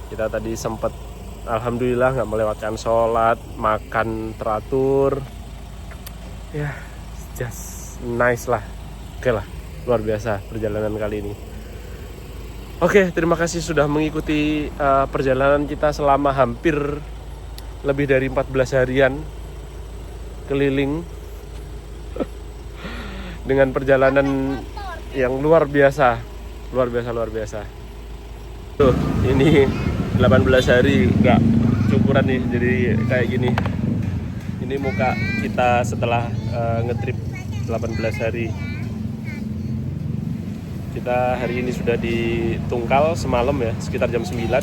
Kita tadi sempat, alhamdulillah nggak melewatkan sholat, makan teratur. Ya, just nice lah. Oke lah, luar biasa perjalanan kali ini. Oke, terima kasih sudah mengikuti perjalanan kita selama hampir lebih dari 14 harian keliling dengan perjalanan yang luar biasa. Tuh, ini 18 hari nggak cukuran nih, jadi kayak gini. Ini muka kita setelah ngetrip 18 hari. Kita hari ini sudah di Tungkal semalam ya, sekitar jam 9.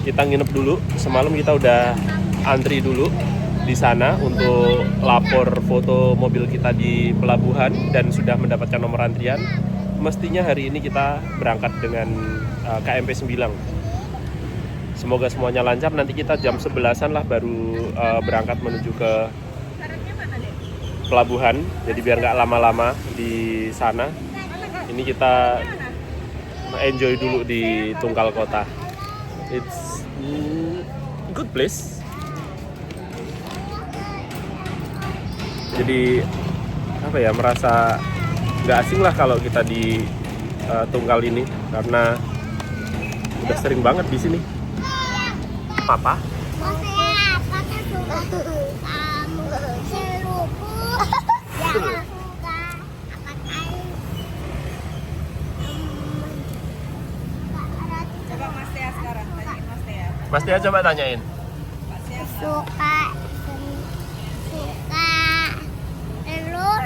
Kita nginep dulu, semalam kita udah antri dulu di sana untuk lapor foto mobil kita di pelabuhan dan sudah mendapatkan nomor antrian. Mestinya hari ini kita berangkat dengan KMP 9. Semoga semuanya lancar, nanti kita jam 11-an lah baru berangkat menuju ke pelabuhan. Jadi biar nggak lama-lama di sana. Ini kita enjoy dulu di Tungkal Kota. It's good place. Jadi apa ya, merasa nggak asing lah kalau kita di Tungkal ini karena udah sering banget di sini. Papa? Maksudnya pakai suka kamu seluput. Jangan suka pakai. Coba Mas Tia sekarang, tanyain Mas Tia. Mas Tia coba tanyain. Suka telur.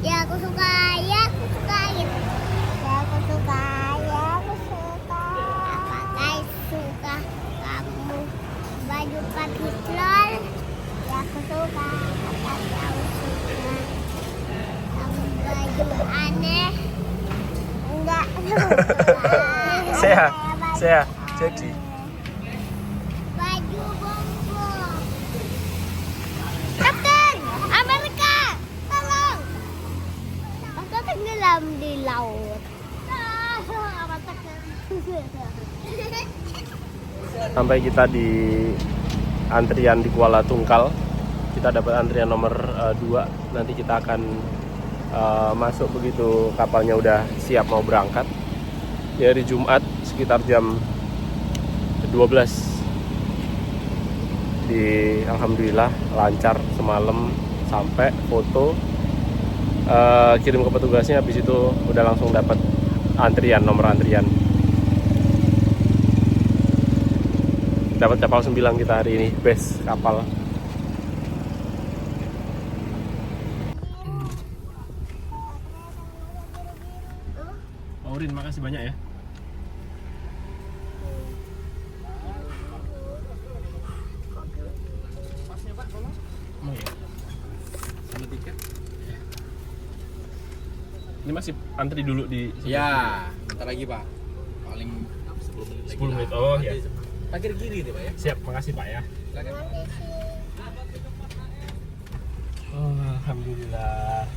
Ya aku suka gitu. Ya aku suka. Apakah suka kamu baju patrol? Ya aku suka. Apakah kamu suka kamu baju aneh? Enggak suka. Saya jadi Baju bongbong. Kapten Amerika, tolong. Masa tenggelam di laut. sampai kita di antrian di Kuala Tungkal. Kita dapat antrian nomor 2. Nanti kita akan masuk begitu kapalnya udah siap mau berangkat. Di hari Jumat sekitar jam 12. Alhamdulillah lancar semalam, sampai foto, kirim ke petugasnya, habis itu udah langsung dapat nomor antrian. Dapat kapal 9 kita hari ini, best kapal. Aurin, makasih banyak ya. Oh iya. Sama tiket. Ini masih antri dulu di Ya, bentar lagi Pak. Paling 10 menit lagi. 10 menit. Oh ya. Parkir kiri nih Pak ya. Siap, makasih Pak ya. Silakan. Oh, alhamdulillah.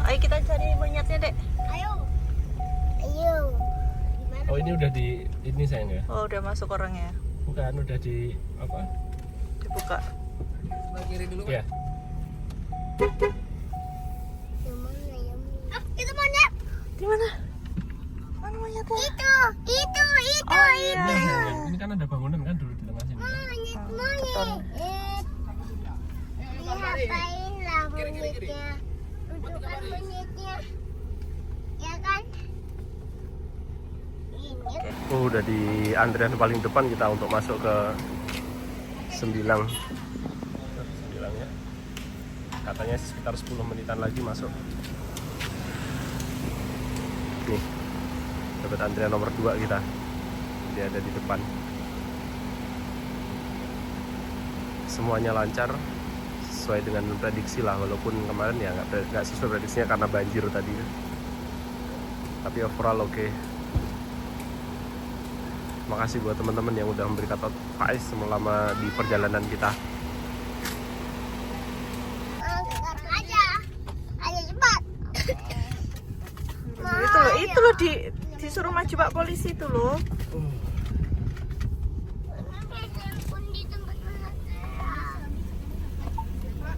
Ayo kita cari monyetnya, Dek. Ayo. Gimana? Oh, ini udah di ini sayang ya? Oh, udah masuk orangnya. Bukan, udah di apa? Dibuka. Sebelah kiri dulu Pak. Ya. Yang mana yang mana? Itu monyet. Di mana? Mana monyetnya? Itu. Oh iya. Ini kan ada bangunan kan dulu di tengah sini. Monyet. Diapain lah monyetnya? Tunjukkan monyetnya. Ya kan? Ini. Oh, udah di antrian paling depan kita untuk masuk ke Sembilang. Sembilang ya. Katanya sekitar 10 menitan lagi masuk. Nih, dapat antrian nomor 2 kita. Dia ada di depan. Semuanya lancar, sesuai dengan prediksi lah, walaupun kemarin ya nggak sesuai prediksinya karena banjir tadi. Tapi overall oke. Makasih buat teman-teman yang udah memberikan advice selama di perjalanan kita. Sekarang aja. Ayo cepat. Itu loh disuruh maju Pak polisi itu loh.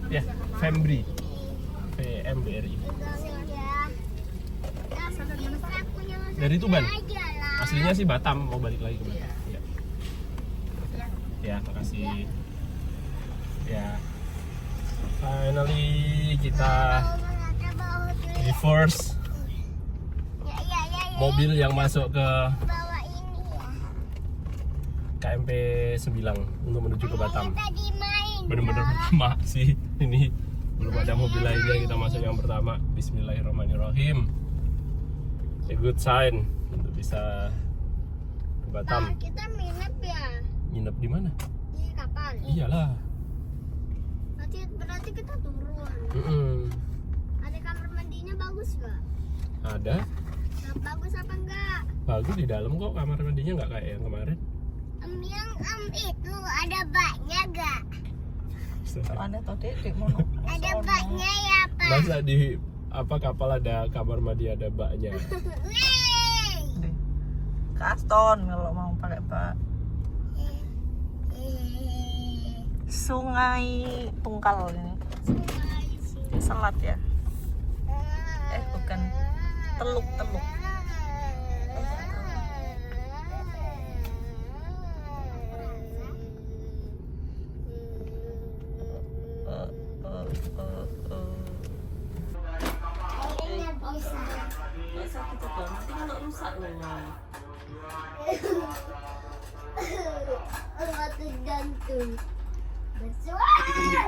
Ya, Fembri. VMBRI. Dari Tuban. Aslinya sih Batam, mau balik lagi ke Batam. Ya. Ya, makasih. Ya. Finally kita reverse mobil yang masuk ke Bawa ini ya. KMP 9 untuk menuju ke Batam. Tadi main. Bener-bener pertama sih ini, belum ada mobil lainnya, kita masuk yang pertama. Bismillahirrahmanirrahim. A good sign untuk bisa ke Batam. Kita nginep ya Nginep di mana? di kapal. Iyalah. Berarti kita turun. Ada kamar mandinya bagus nggak? Ada. Bagus apa enggak? Bagus di dalam kok, kamar mandinya nggak kayak yang kemarin. Yang itu ada baknya gak? Aneh tau Dedek mau. Ada baknya ya Pak? Masa di kapal ada kamar mandi ada baknya? Wey! Kaston kalau mau pakai bak. Sungai Tungkal ini. Selat ya. Bukan. Teluk. Kayaknya bisa. Sakit itu nanti kalau rusak loh. Batu jantung. Bersuara.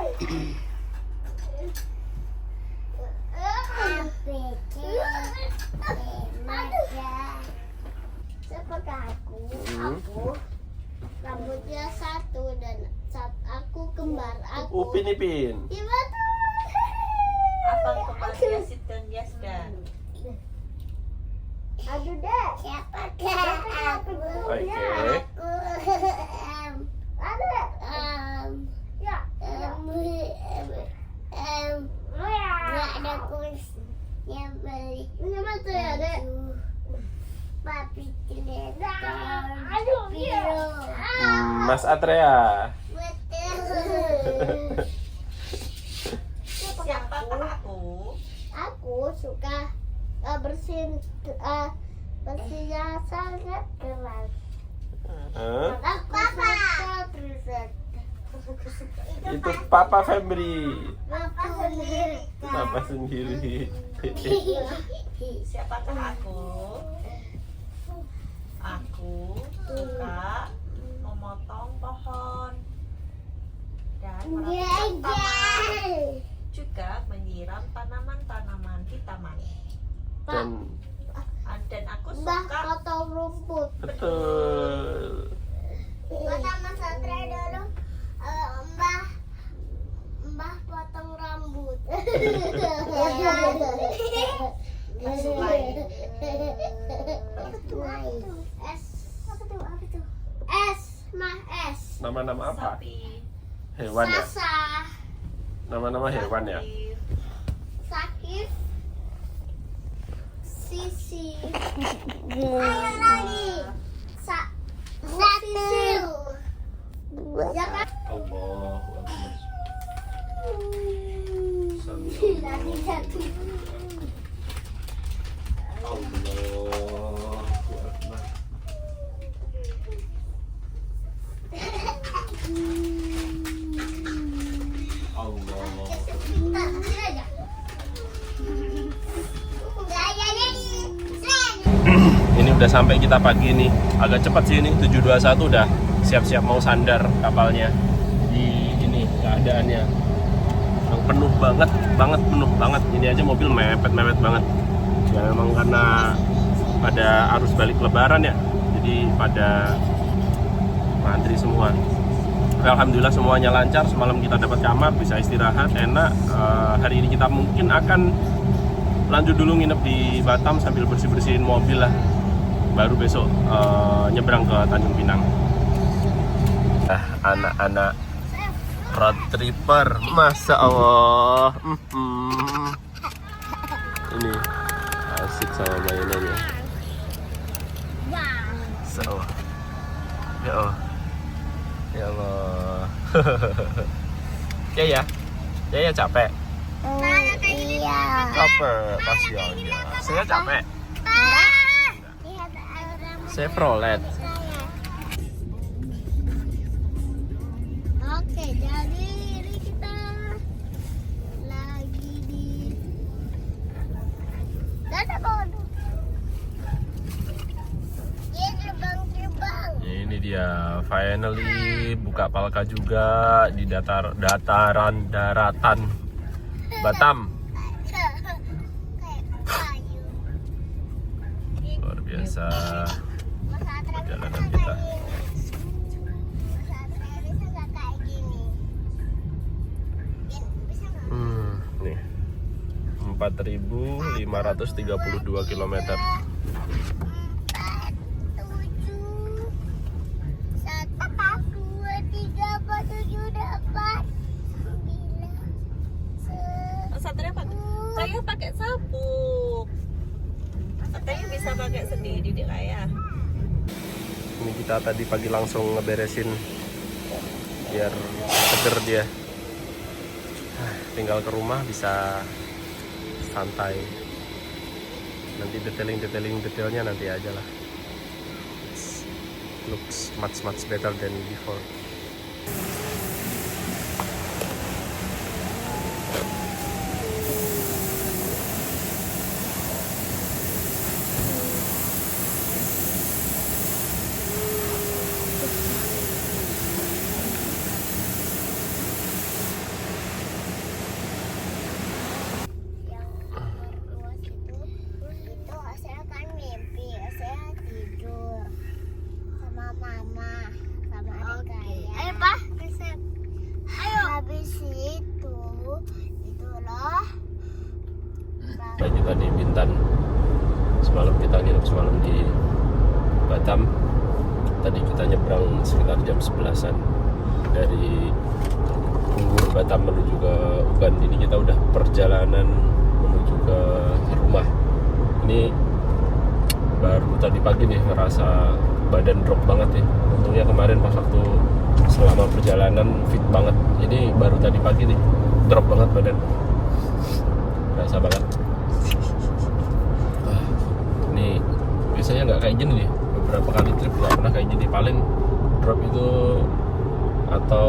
Seperti aku rambutnya satu dan aku kembar. Upin Ipin. Iya betul. Abang kembar Yasid dan Yasda. Aduh deh. Siapa aku dulu Oke. ya. Ada. Ya. Nggak ada kursi yang beli. Ini betul ya dek. Papi Ciledor. Aduh iya. Mas Atrea. Betul. Siapa aku? Aku suka bersihin sangat keras. Papa. Itu Papa Fembri. Papa sendiri. Papa sendiri. Siapakah aku? Aku suka memotong pohon dan merawat tanaman, juga menyiram tanaman-tanaman di taman. Dan aku Mbah suka potong rumput. Betul. Kata Mas Satria dulu, Mbah potong rambut. Es. Nama-nama apa? sapi, Hewan ya? Sasa. Nama-nama hewan ya? Sakit. Sisi. Ayo lagi. Satu. Ya kan? Allahu Akbar. Lagi satu. Allahu Akbar. Ini udah sampai kita pagi ini, agak cepat sih ini, 7.21 udah siap-siap mau sandar kapalnya. Di ini keadaannya yang penuh banget penuh banget. Ini aja mobil mepet banget. Ya memang karena pada arus balik lebaran ya, jadi pada ngantri semua. Alhamdulillah semuanya lancar. Semalam kita dapat kamar, bisa istirahat, enak. Hari ini kita mungkin akan lanjut dulu nginep di Batam sambil bersih-bersihin mobil lah. Baru besok nyebrang ke Tanjung Pinang. Anak-anak road tripper, Masya Allah. Ini asik sama mainannya. So, ya Allah. Ya Allah. Ya capek. Iya. Capek, kasihan ya. Saya capek. Saya Chevrolet. Oke, jadi ini kita lagi di Dada Bodo. Ini terbang-terbang. Ini dia, finally buka palka juga di daratan Batam. Kayak kayu. Luar biasa Pesantren perjalanan bisa kita. kayak gini. Pesantren bisa nggak kayak gini? Bisa nggak? Nih 4.532 km. 4, 7, 1, 2, 3, 4, 7, 8, 9, 10. Saya pakai sabuk. Katanya bisa pakai sendiri deh Kaya. Ini kita tadi pagi langsung ngeberesin biar seger dia. Tinggal ke rumah bisa santai. Nanti detailnya nanti aja lah. Looks much better than before. Itu saya kan mimpi, saya tidur sama mama, sama adik saya. Ayo Pak, resep. Ayo. Habis itu loh. Baik, kita di Bintan. Semalam kita nginep semalam di Batam. Tadi kita nyebrang sekitar jam 11-an dari Unggur Batam menuju ke Uban. Ini kita udah perjalanan menuju ke rumah. Ini baru tadi pagi nih ngerasa badan drop banget ya. Untungnya kemarin pas waktu selama perjalanan fit banget. Ini baru tadi pagi nih drop banget badan. Berasa banget. Ini biasanya nggak kayak gini nih. Beberapa kali trip nggak pernah kayak gini. Paling drop itu atau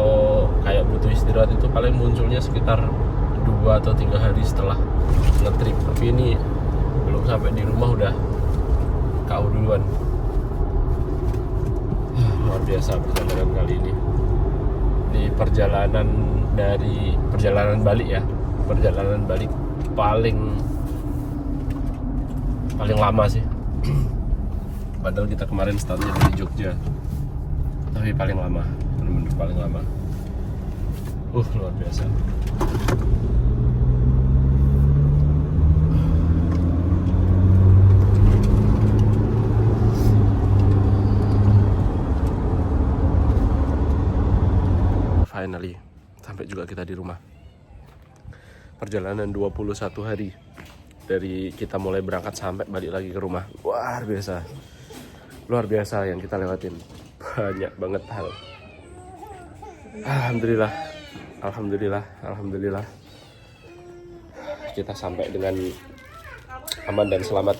kayak butuh istirahat itu paling munculnya sekitar 2 atau 3 hari setelah nge-trip. Tapi ini belum sampai di rumah udah KO duluan. Luar biasa perjalanan kali ini. Ini perjalanan balik ya. Perjalanan balik paling lama sih. Padahal kita kemarin startnya dari Jogja, tapi paling lama, benar-benar paling lama. Luar biasa. Finally, sampai juga kita di rumah. Perjalanan 21 hari dari kita mulai berangkat sampai balik lagi ke rumah. Luar biasa yang kita lewatin. Banyak banget hal. Alhamdulillah. Kita sampai dengan aman dan selamat.